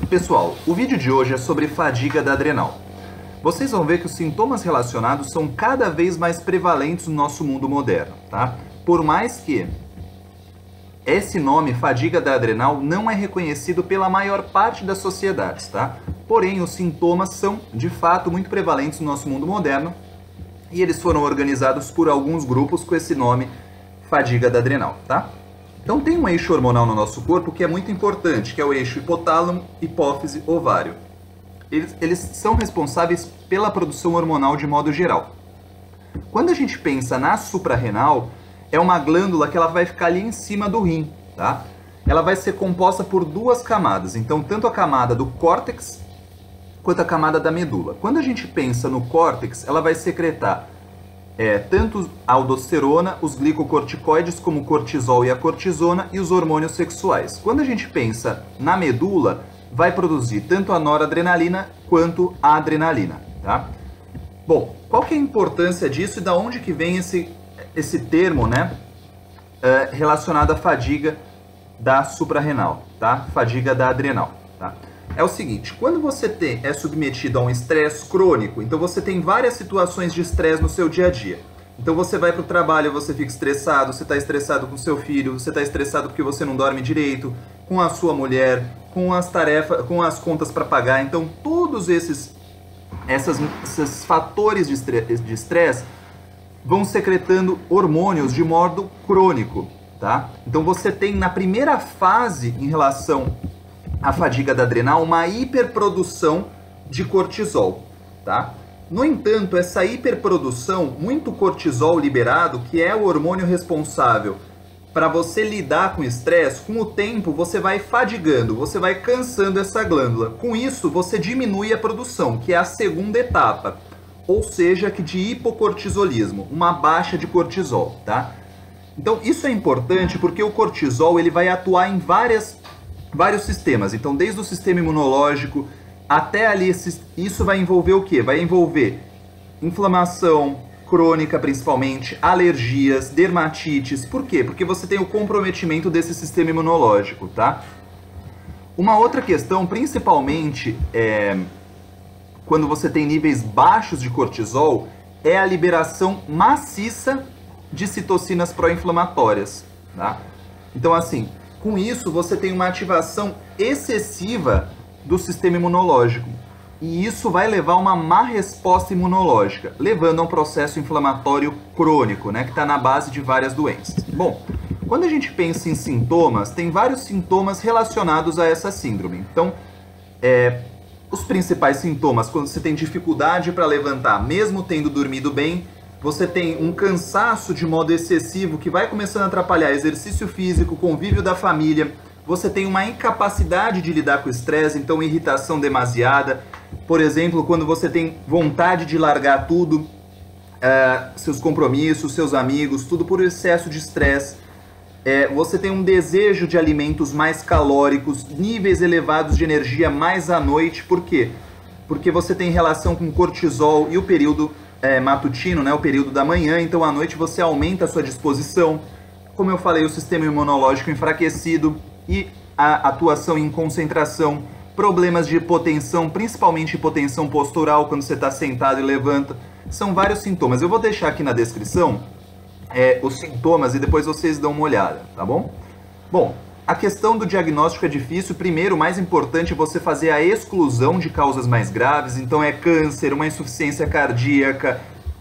Pessoal, o vídeo de hoje é sobre fadiga da adrenal. Vocês vão ver que os sintomas relacionados são cada vez mais prevalentes no nosso mundo moderno, tá? Por mais que esse nome, fadiga da adrenal, não é reconhecido pela maior parte das sociedades, tá? Porém, os sintomas são, de fato, muito prevalentes no nosso mundo moderno e eles foram organizados por alguns grupos com esse nome, fadiga da adrenal, tá? Então tem um eixo hormonal no nosso corpo que é muito importante, que é o eixo hipotálamo, hipófise, ovário. Eles são responsáveis pela produção hormonal de modo geral. Quando a gente pensa na suprarrenal, é uma glândula que ela vai ficar ali em cima do rim, tá? Ela vai ser composta por duas camadas, então tanto a camada do córtex quanto a camada da medula. Quando a gente pensa no córtex, ela vai secretar tanto a aldosterona, os glicocorticoides como o cortisol e a cortisona e os hormônios sexuais. Quando a gente pensa na medula, vai produzir tanto a noradrenalina quanto a adrenalina, tá? Bom, qual que é a importância disso e da onde que vem esse termo, né, relacionado à fadiga da suprarrenal, tá? Fadiga da adrenal, tá? É o seguinte, quando você é submetido a um estresse crônico, então você tem várias situações de estresse no seu dia a dia. Então você vai para o trabalho, você fica estressado, você está estressado com seu filho, você está estressado porque você não dorme direito, com a sua mulher, com as tarefas, com as contas para pagar. Então todos esses fatores de estresse vão secretando hormônios de modo crônico, tá? Então você tem na primeira fase em relação a fadiga da adrenal, uma hiperprodução de cortisol, tá? No entanto, essa hiperprodução, muito cortisol liberado, que é o hormônio responsável para você lidar com o estresse, com o tempo você vai fadigando, você vai cansando essa glândula. Com isso, você diminui a produção, que é a segunda etapa, ou seja, que de hipocortisolismo, uma baixa de cortisol, tá? Então, isso é importante porque o cortisol ele vai atuar em vários sistemas, então desde o sistema imunológico até ali, isso vai envolver o quê? Vai envolver inflamação crônica principalmente, alergias, dermatites. Por quê? Porque você tem o comprometimento desse sistema imunológico, tá? Uma outra questão, principalmente quando você tem níveis baixos de cortisol, é a liberação maciça de citocinas pró-inflamatórias, tá? Então assim, com isso, você tem uma ativação excessiva do sistema imunológico. E isso vai levar a uma má resposta imunológica, levando a um processo inflamatório crônico, né, que está na base de várias doenças. Bom, quando a gente pensa em sintomas, tem vários sintomas relacionados a essa síndrome. Então, os principais sintomas, quando você tem dificuldade para levantar, mesmo tendo dormido bem, você tem um cansaço de modo excessivo que vai começando a atrapalhar exercício físico, convívio da família. Você tem uma incapacidade de lidar com o estresse, então irritação demasiada. Por exemplo, quando você tem vontade de largar tudo, seus compromissos, seus amigos, tudo por excesso de estresse. Você tem um desejo de alimentos mais calóricos, níveis elevados de energia mais à noite. Por quê? Porque você tem relação com cortisol e o período matutino, né, o período da manhã, então à noite você aumenta a sua disposição, como eu falei, o sistema imunológico enfraquecido e a atuação em concentração, problemas de hipotensão, principalmente hipotensão postural, quando você está sentado e levanta, são vários sintomas. Eu vou deixar aqui na descrição os sintomas e depois vocês dão uma olhada, tá bom? Bom, a questão do diagnóstico é difícil. Primeiro, o mais importante é você fazer a exclusão de causas mais graves. Então é câncer, uma insuficiência cardíaca,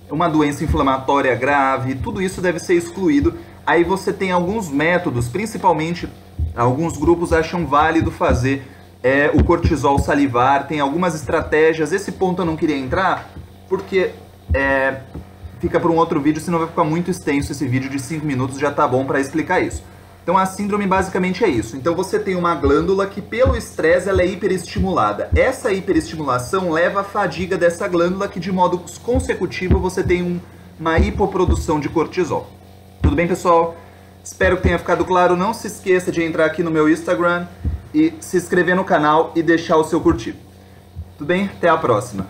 uma doença inflamatória grave, tudo isso deve ser excluído. Aí você tem alguns métodos, principalmente alguns grupos acham válido fazer o cortisol salivar, tem algumas estratégias. Esse ponto eu não queria entrar porque fica para um outro vídeo, senão vai ficar muito extenso. Esse vídeo de 5 minutos já tá bom para explicar isso. Então a síndrome basicamente é isso. Então você tem uma glândula que pelo estresse ela é hiperestimulada. Essa hiperestimulação leva à fadiga dessa glândula que de modo consecutivo você tem uma hipoprodução de cortisol. Tudo bem, pessoal? Espero que tenha ficado claro. Não se esqueça de entrar aqui no meu Instagram e se inscrever no canal e deixar o seu curtir. Tudo bem? Até a próxima.